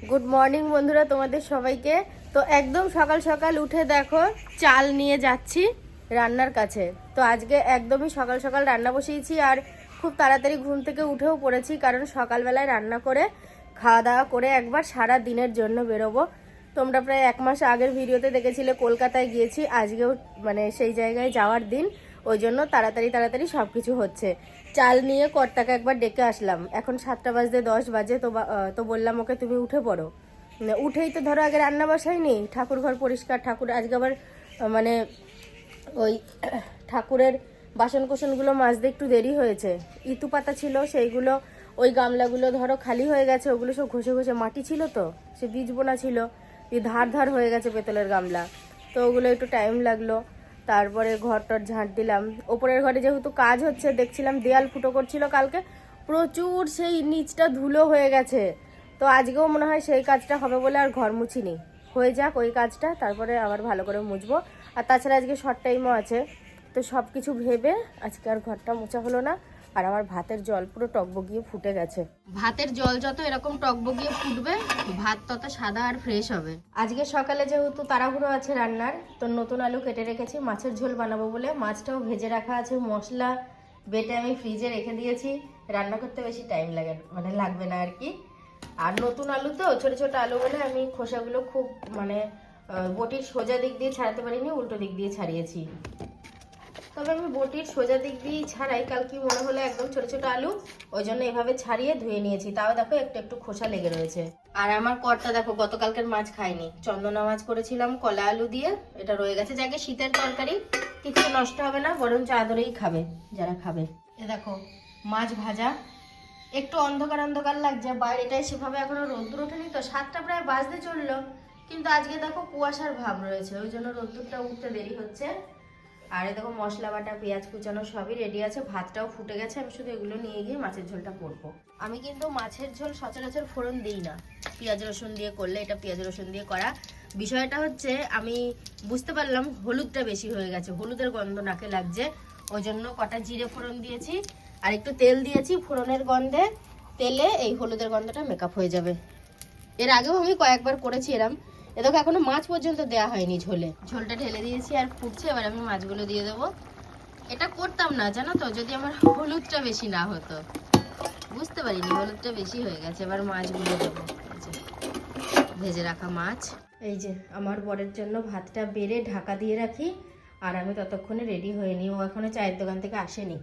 Good morning বন্ধুরা, তোমাদের সবাইকে। তো একদম সকাল সকাল উঠে দেখো চাল নিয়ে যাচ্ছি রান্নার কাছে। তো আজকে একদমই সকাল সকাল রান্না বসিয়েছি আর খুব তাড়াতাড়ি ঘুম থেকে উঠেও পড়েছি, কারণ সকালবেলায় রান্না করে খাওয়া দাওয়া করে একবার সারা দিনের জন্য বেরোবো। তোমরা প্রায় 1 মাস আগের ভিডিওতে দেখেছিলে কলকাতায় গিয়েছি, আজকেও মানে সেই জায়গায় যাওয়ার দিন, ওই জন্য তাড়াতাড়ি তাড়াতাড়ি সব কিছু হচ্ছে। চাল নিয়ে কর্তাকে একবার ডেকে আসলাম, এখন 7:10 বাজে। তো বললাম ওকে তুমি উঠে পড়ো। উঠেই তো ধরো আগে রান্না বসাইনি, ঠাকুর ঘর পরিষ্কার, ঠাকুর আজকে আবার মানে ওই ঠাকুরের বাসন কোসনগুলো মাজতে একটু দেরি হয়েছে। ইতু পাতা ছিল সেইগুলো, ওই গামলাগুলো ধরো খালি হয়ে গেছে, ওগুলো সব ঘষে ঘষে, মাটি ছিল তো সে বীজ বোনা ছিল, ধার ধার হয়ে গেছে পেতলের গামলা, তো ওগুলো একটু টাইম লাগলো। তারপরে ঘরটার ঝাঁট দিলাম। ওপরের ঘরে যেহেতু কাজ হচ্ছে, দেখছিলাম দেয়াল ফুটো করছিল কালকে, প্রচুর সেই নিচটা ধুলো হয়ে গেছে। তো আজকেও মনে হয় সেই কাজটা হবে বলে আর ঘর মুছিনি, হয়ে যাক ওই কাজটা, তারপরে আবার ভালো করে মুছবো। আর তাছাড়া আজকে শর্ট টাইমও আছে, তো সব কিছু ভেবে আজকে আর ঘরটা মোছা হলো না। আর আমার ভাতের জল পুরো টকবগিয়ে ফুটে গেছে। ভাতের জল যত এরকম টকবগিয়ে ফুটবে, ভাত তত সাদা আর ফ্রেশ হবে। আজকে সকালে যেহেতু তাড়াহুড়ো আছে রান্নার, তো নতুন আলু কেটে রেখেছি মাছের ঝোল বানাবো বলে। মাছটাও ভেজে রাখা আছে, মশলা বেটে আমি ফ্রিজে রেখে দিয়েছি। রান্না করতে বেশি টাইম লাগবে না আর কি। আর নতুন আলু তো, ছোট ছোট আলু বলে আমি খোসাগুলো খুব বটির সোজা দিক দিয়ে ছাড়াতে পারিনি, উল্টো দিক দিয়ে ছাড়িয়েছি। তবে আমি বটির সোজা দিক দিয়ে ছাড়াই, কাল কি মনে হলো একদম ছোট ছোট আলু, ওই জন্য এভাবে ছাড়িয়ে ধুয়ে নিয়েছি। তাও দেখো একটু একটু খোসা লেগে রয়েছে। আর আমার কর্তা দেখো গতকালকের মাছ খাইনি, চন্দনা মাছ করেছিলাম কলা আলু দিয়ে, এটা রয়ে গেছে। যাকে শীতের তরকারি কিছু নষ্ট হবে না, বরঞ্চ আদরেই খাবে যারা খাবে। এ দেখো মাছ ভাজা, একটু অন্ধকার অন্ধকার লাগছে, বাইরেটায় সেভাবে এখনো রোদ্দুর ওঠেনি, তো 7টা প্রায় বাজতে চললো, কিন্তু আজকে দেখো কুয়াশার ভাব রয়েছে, ওই জন্য রোদ্দুরটা উঠতে দেরি হচ্ছে। আর দেখো মশলা বাটা, পেঁয়াজ কুচানো সবই রেডি আছে, ভাতটাও ফুটে গেছে, আমি শুধু এগুলো নিয়ে গিয়ে মাছের ঝোলটা করবো। আমি কিন্তু মাছের ঝোল সচরাচর ফোড়ন দিই না, পেঁয়াজ রসুন দিয়ে করলে, এটা পেঁয়াজ রসুন দিয়ে করা। বিষয়টা হচ্ছে আমি বুঝতে পারলাম হলুদটা বেশি হয়ে গেছে, হলুদের গন্ধ নাকে লাগছে, ওই জন্য কটা জিরে ফোড়ন দিয়েছি আর একটু তেল দিয়েছি। ফোড়নের গন্ধে, তেলে এই হলুদের গন্ধটা মেকআপ হয়ে যাবে। এর আগেও আমি কয়েকবার করেছি এরম। এ দেখো এখনো মাছ পর্যন্ত দেওয়া হয়নি ঝোলে, ঝোলটা ঢেলে দিয়েছি আর ফুটছে, এবার আমি মাছগুলো দিয়ে দেবো। এটা করতাম না জানো তো, যদি আমার হলুদটা বেশি না হতো। বুঝতে পারিনি হলুদটা বেশি হয়ে গেছে, এবার মাছগুলো দেবো। ভেজে রাখা মাছ, এই যে আমার বরের জন্য ভাতটা বেড়ে ঢাকা দিয়ে রাখি, আর আমি ততক্ষণে রেডি হয়ে নিই। ও এখনো চায়ের দোকান থেকে আসেনি,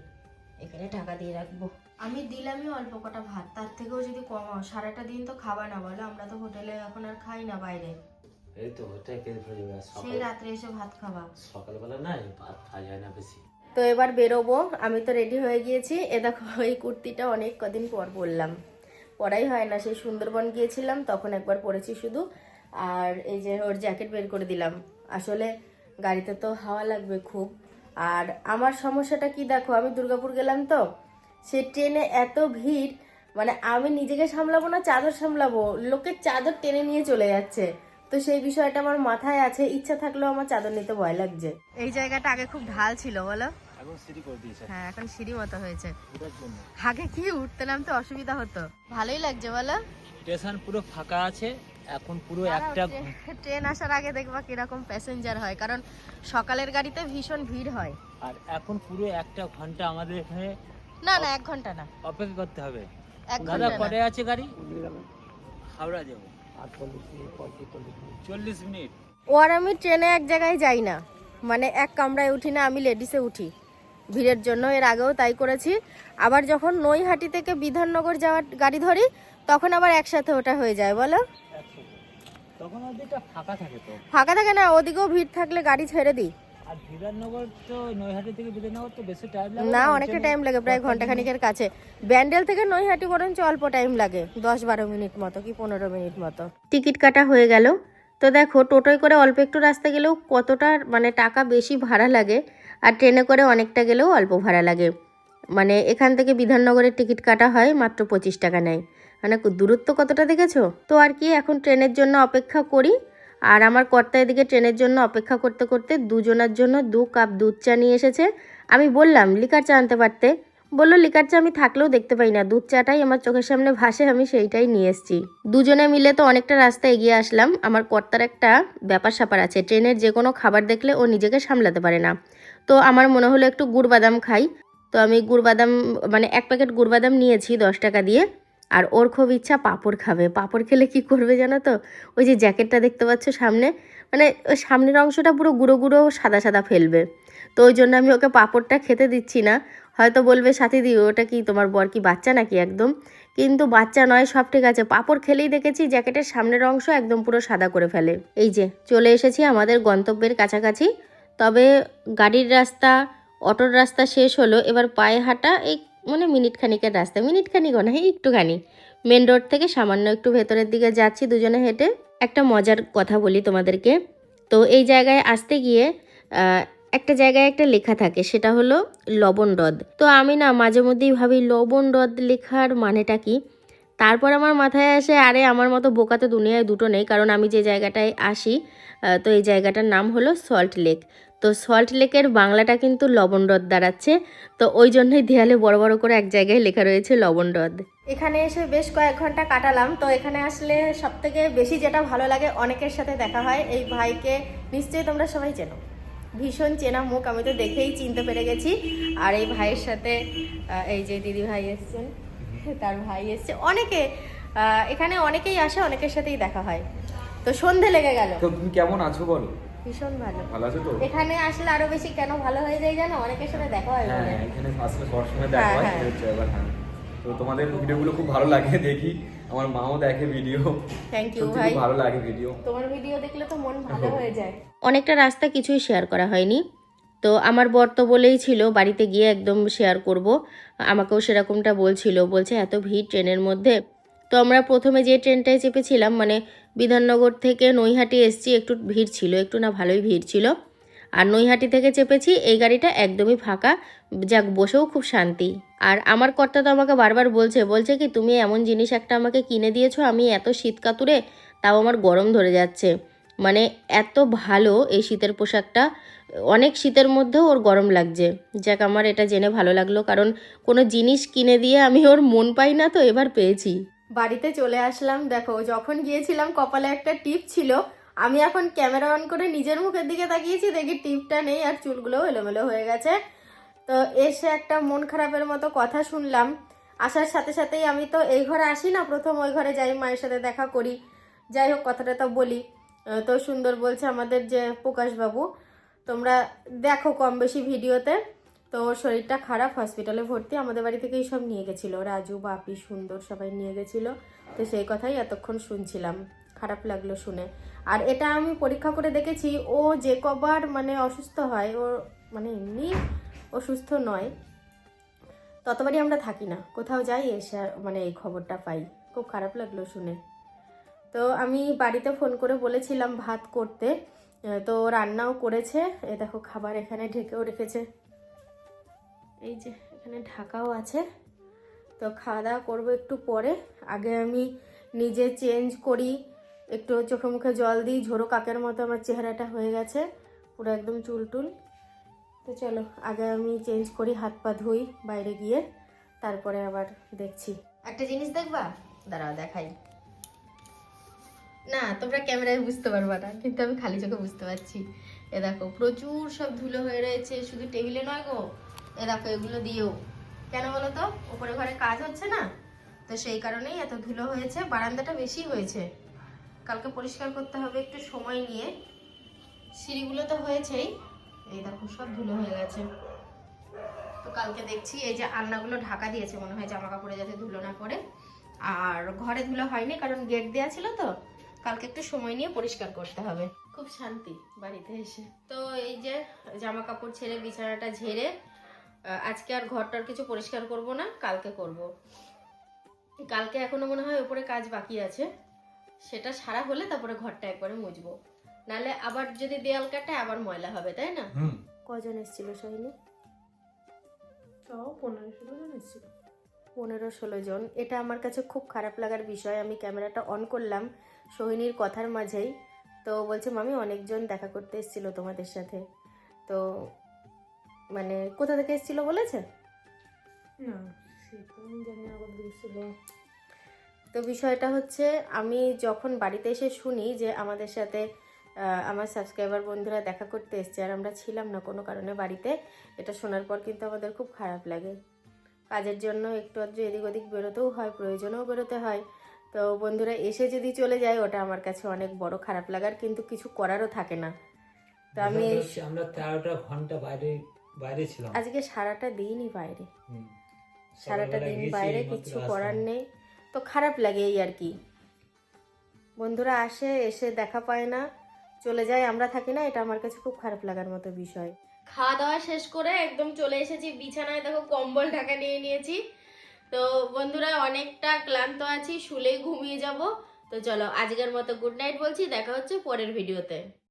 এখানে ঢাকা দিয়ে রাখবো। আমি দিলামই অল্প কটা ভাত, তার থেকেও যদি কমাও, সারাটা দিন তো খাবা না বলো, আমরা তো হোটেলে এখন আর খাই না বাইরে, এই তো ওটাই কেটে ফেলে সেই রাত্রে এসে ভাত খাবা, সকালবেলা না ভাত খাওয়া যায় না বেশি। তো এবার বেরোবো, আমি তো রেডি হয়ে গিয়েছি। এ দেখো এই কুর্তিটা অনেক কদিন পর পরলাম, পরাই হয় না, সেই সুন্দরবন গিয়েছিলাম তখন একবার পরেছি শুধু। আর এই যে ওর জ্যাকেট বের করে দিলাম, আসলে গাড়িতে তো হাওয়া লাগবে খুব। আর আমার সমস্যাটা কি দেখো, আমি দুর্গাপুর গেলাম তো, সে ট্রেনে এত ভিড়, মানে আমি নিজেকে সামলাবো না চাদর সামলাবো, লোকের চাদর টেনে নিয়ে চলে যাচ্ছে। তো সেই বিষয়টা আমার মাথায় আছে, ইচ্ছা থাকলেও আমার চাদর নিতে ভয় লাগছে। এই জায়গাটা আগে খুব ঢাল ছিল বলো, এখন সিঁড়ি করে দিয়েছে। হ্যাঁ এখন সিঁড়ি মতো হয়েছে। ওটার জন্য আগে কি উঠতে নামতে অসুবিধা হতো, ভালোই লাগছে বলো। স্টেশন পুরো ফাঁকা আছে এখন, পুরো একটা ট্রেন আসার আগে দেখবা কিরকম প্যাসেঞ্জার হয়, কারণ সকালের গাড়িতে ভীষণ ভিড় হয়। আর এখন পুরো একটা ঘন্টা আমাদের এখানে, না না 1 ঘন্টা না, অপেক্ষা করতে হবে। 1 দাদা ঘন্টা পরে না। আছে গাড়ি, হাওড়া যাবো 40 মিনিট। ও আর আমি ট্রেনে এক জায়গায় যাই না, মানে এক কামরায় উঠি না, আমি লেডিসে উঠি ভিড়ের জন্য। এর আগেও তাই করেছি। আবার যখন নৈহাটি থেকে বিধাননগর যাওয়ার গাড়ি ধরি, তখন আবার একসাথে ওটা হয়ে যায় বলো। তখন ওদিকটা ফাঁকা থাকে, তো ফাঁকা থাকে না, ওদিকেও ভিড় থাকলে গাড়ি ছেড়ে দিই। আর বিধাননগর তো, নৈহাটি থেকে বিধাননগর তো বেশি টাইম লাগে না, অনেকটা টাইম লাগে, প্রায় ঘন্টাখানিকের কাছে। ব্যান্ডেল থেকে নৈহাটি বরঞ্চ অল্প টাইম লাগে, 10-12 মিনিট মতো কি 15 মিনিট মতো। টিকিট কাটা হয়ে গেল। তো দেখো টোটোয় করে অল্প একটু রাস্তা গেলেও কতটা মানে টাকা বেশি ভাড়া লাগে, আর ট্রেনে করে অনেকটা গেলেও অল্প ভাড়া লাগে। মানে এখান থেকে বিধাননগরের টিকিট কাটা হয় মাত্র 25 টাকা নেয়, মানে দূরত্ব কতটা দেখেছো তো। আর কি এখন ট্রেনের জন্য অপেক্ষা করি। আর আমার কর্তা এদিকে ট্রেনের জন্য অপেক্ষা করতে করতে দুজনের জন্য 2 কাপ দুধ চা নিয়ে এসেছে। আমি বললাম লিকার চা আনতে পারতে, বললো লিকার চা আমি থাকলেও দেখতে পাই না, দুধ চাটাই আমার চোখের সামনে ভাসে, আমি সেইটাই নিয়ে এসেছি। দুজনে মিলে তো অনেকটা রাস্তা এগিয়ে আসলাম। আমার কর্তার একটা ব্যাপার স্যাপার আছে, ট্রেনের যে কোনো খাবার দেখলে ও নিজেকে সামলাতে পারে না। তো আমার মনে হলো একটু গুড় বাদাম খাই। তো আমি গুড় বাদাম মানে 1 প্যাকেট গুড় বাদাম নিয়েছি 10 টাকা দিয়ে। আর ওর খুব ইচ্ছা পাঁপড় খাবে। পাঁপড় খেলে কি করবে জানো তো, ওই যে জ্যাকেটটা দেখতে পাচ্ছ সামনে, মানে ওই সামনের অংশটা পুরো গুঁড়ো গুঁড়ো সাদা সাদা ফেলবে। তো ওই জন্য আমি ওকে পাঁপড়টা খেতে দিচ্ছি না। হয়তো বলবে সাথী দি ওটা কি তোমার বর কি বাচ্চা নাকি একদম, কিন্তু বাচ্চা নয়, সব ঠিক আছে। পাঁপড় খেলেই দেখেছি জ্যাকেটের সামনের অংশ একদম পুরো সাদা করে ফেলে। এই যে চলে এসেছি আমাদের গন্তব্যের কাছাকাছি। তবে গাড়ির রাস্তা, অটোর রাস্তা শেষ হলো, এবার পায়ে হাঁটা এই মানে মিনিট খানিকের রাস্তা, মিনিট খানিকও না, একটুখানি মেন রোড থেকে সামান্য একটু ভেতরের দিকে যাচ্ছি দুজনে হেঁটে। একটা মজার কথা বলি তোমাদেরকে। তো এই জায়গায় আসতে গিয়ে একটা জায়গায় একটা লেখা থাকে, সেটা হলো লবণ হ্রদ। তো আমি না মাঝে মধ্যেই ভাবি লবণ হ্রদ লেখার মানেটা কি। তারপর আমার মাথায় আসে আরে আমার মতো বোকা তো দুনিয়ায় দুটো নেই, কারণ আমি যে জায়গাটায় আসি তো এই জায়গাটার নাম হলো সল্ট লেক। তো সল্ট লেকের বাংলাটা কিন্তু লবণ হ্রদ দাঁড়াচ্ছে। তো ওই জন্যই দেয়ালে বড় বড় করে এক জায়গায় লেখা রয়েছে লবণ হ্রদ। এখানে এসে বেশ কয়েক ঘন্টা কাটালাম। তো এখানে আসলে সবথেকে বেশি যেটা ভালো লাগে, অনেকের সাথে দেখা হয়। এই ভাইকে নিশ্চয়ই তোমরা সবাই চেনো, ভীষণ চেনা মুখ, আমি তো দেখেই চিনতে পেরে গেছি। আর এই ভাইয়ের সাথে এই যে দিদি ভাই এসছেন, তার ভাই এসছে, অনেকে এখানে অনেকেই আসে, অনেকের সাথেই দেখা হয়। তো সন্ধে লেগে গেল। তো তুমি কেমন আছো বলো? ভীষণ ভালো। ভালো আছো তো? এখানে আসলে আরো বেশি কেন ভালো হয়ে যায় জানো, অনেকের সাথে দেখা হয় বলে। হ্যাঁ, এখানে আসলে সবসময় দেখা হয়, সেটা হচ্ছে ব্যাপার। হ্যাঁ, তো তোমাদের ভিডিওগুলো খুব ভালো লাগে দেখি, আমার মাও দেখে ভিডিও। থ্যাংক ইউ সত্যি ভাই, খুব ভালো লাগে ভিডিও। তোমার ভিডিও দেখলে তো মন ভালো হয়ে যায়। অনেকটা রাস্তা কিছুই শেয়ার করা হয়নি। তো আমার বর তো বলেই ছিল বাড়িতে গিয়ে একদম শেয়ার করব, আমাকেও সেরকমটা বলছিল, বলছে এত ভিড় ট্রেনের মধ্যে। তো আমরা প্রথমে যে ট্রেনটায় চেপেছিলাম, মানে বিধাননগর থেকে নৈহাটি এসছি, একটু ভিড় ছিল, একটু না ভালোই ভিড় ছিল। আর নৈহাটি থেকে চেপেছি, এই গাড়িটা একদমই ফাঁকা, যাক বসেও খুব শান্তি। আর আমার কর্তা তো আমাকে বারবার বলছে কি তুমি এমন জিনিস একটা আমাকে কিনে দিয়েছো, আমি এত শীত কাতুরে তাও আমার গরম ধরে যাচ্ছে। মানে এত ভালো এই শীতের পোশাকটা, অনেক শীতের মধ্যেও ওর গরম লাগছে। যাক আমার এটা জেনে ভালো লাগলো, কারণ কোনো জিনিস কিনে দিয়ে আমি ওর মন পাই না, তো এবার পেয়েছি। বাড়িতে চলে আসলাম। দেখো যখন গিয়েছিলাম কপালে একটা টিপ ছিল, আমি এখন ক্যামেরা অন করে নিজের মুখের দিকে তাকিয়েছি, দেখি টিপটা নেই আর চুলগুলোও এলোমেলো হয়ে গেছে। তো এসে একটা মন খারাপের মতো কথা শুনলাম। আসার সাথে সাথেই আমি তো এই ঘরে আসি না, প্রথম ওই ঘরে যাই, মায়ের সাথে দেখা করি। যাই হোক কথাটা তো বলি। তো সুন্দর বলছে আমাদের যে প্রকাশবাবু, তোমরা দেখো কম বেশি ভিডিওতে, তো ওর শরীরটা খারাপ, হসপিটালে ভর্তি, আমাদের বাড়ি থেকেই সব নিয়ে গেছিলো, রাজু বাপি সুন্দর সবাই নিয়ে গেছিলো। তো সেই কথাই এতক্ষণ শুনছিলাম, খারাপ লাগলো শুনে। আর এটা আমি পরীক্ষা করে দেখেছি, ও যে কবার মানে অসুস্থ হয়, ও মানে এমনি অসুস্থ নয়, ততবারই আমরা থাকি না, কোথাও যাই এসে মানে এই খবরটা পাই। খুব খারাপ লাগলো শুনে। তো আমি বাড়িতে ফোন করে বলেছিলাম ভাত করতে, তো রান্নাও করেছে। এ দেখো খাবার এখানে ঢেকেও রেখেছে, এই যে এখানে ঢাকাও আছে। তো খাওয়া দাওয়া করবো একটু পরে। আগে আমি নিজে চেঞ্জ করি, একটু চোখে মুখে জল দিই, ঝোড়ো কাকের মতো আমার চেহারাটা হয়ে গেছে পুরো একদম চুলটুল। তো চলো আগে আমি চেঞ্জ করি, হাত পা ধুই বাইরে গিয়ে, তারপরে আবার দেখছি। একটা জিনিস দেখবা, দাঁড়াও দেখাই। না তোমরা ক্যামেরায় বুঝতে পারবা না, কিন্তু আমি খালি চোখে বুঝতে পারছি। এ দেখো প্রচুর সব ধুলো হয়ে রয়েছে, শুধু টেবিলে নয় গো, এ দেখো এগুলো দিয়েও। কেন বলো তো, ওপরে ঘরে কাজ হচ্ছে না, তো সেই কারণেই এত ধুলো হয়েছে। বারান্দাটা বেশি হয়েছে, কালকে পরিষ্কার করতে হবে একটু সময় নিয়ে। সিঁড়িগুলো তো হয়েছেই, এই দেখো সব ধুলো হয়ে গেছে। তো কালকে দেখছি, এই যে আলনাগুলো ঢাকা দিয়েছে মনে হয় জামা কাপড়ে যাতে ধুলো না পড়ে। আর ঘরে ধুলো হয়নি কারণ গেট দেওয়া ছিল, তো কালকে একটু সময় নিয়ে পরিষ্কার করতে হবে। খুব শান্তি বাড়িতে এসে। তো এই যে জামা কাপড় ছেড়ে বিছানাটা ঝেড়ে আজকে আর ঘরটার কিছু পরিষ্কার করব না, কালকে করব। কালকে এখনো মনে হয় উপরে কাজ বাকি আছে, সেটা সারা হলে তারপরে ঘরটা একবারে মুছবো, নালে আবার যদি দেয়াল কাটে আবার ময়লা হবে, তাই না? কজন এসেছিল সোহিনী? 15-16 জন এসেছিল। 15-16 জন, এটা আমার কাছে খুব খারাপ লাগার বিষয়। আমি ক্যামেরাটা অন করলাম সোহিনীর কথার মাঝেই, তো বলছে মামি অনেকজন দেখা করতে এসেছিল তোমাদের সাথে। তো মানে কোথা থেকে এসেছিল বলেছে? না সেটা আমি জানি না কত দূর ছিল। তো বিষয়টা হচ্ছে আমি যখন বাড়িতে এসে শুনি যে আমাদের সাথে আমার সাবস্ক্রাইবার বন্ধুরা দেখা করতে এসছে আর আমরা ছিলাম না কোনো কারণে বাড়িতে, এটা শোনার পর কিন্তু আমাদের খুব খারাপ লাগে। কাজের জন্য একটু আধটু এদিক ওদিক বেরোতেও হয়, প্রয়োজনেও বেরোতে হয়। তো বন্ধুরা এসে যদি চলে যায় ওটা আমার কাছে অনেক বড় খারাপ লাগার, কিন্তু কিছু করারও থাকে না। তো আমি আমরা 13টা ঘন্টা বাইরে বাইরে ছিলাম আজকে সারাটা দিনই বাইরে, হুম। সারাটা সকালবেলা দিন গিয়েছি, বাইরে, এইমাত্র কিছু আসলাম। করার নেই। তো খারাপ লাগে এই আর কি। বন্ধুরা আসে, এসে দেখা পায় না, চলে যায়, আমরা থাকি না, এটা আমার কাছে খুব খারাপ লাগার মতো বিষয়। খাওয়া দাওয়া শেষ করে একদম চলে এসেছি বিছানায়, দেখো কম্বল ঢাকা নিয়ে নিয়েছি। তো বন্ধুরা অনেকটা ক্লান্ত আছি, শুলেই ঘুমিয়ে যাব। তো চলো আজকের মতো গুড নাইট বলছি, দেখা হচ্ছে পরের ভিডিওতে।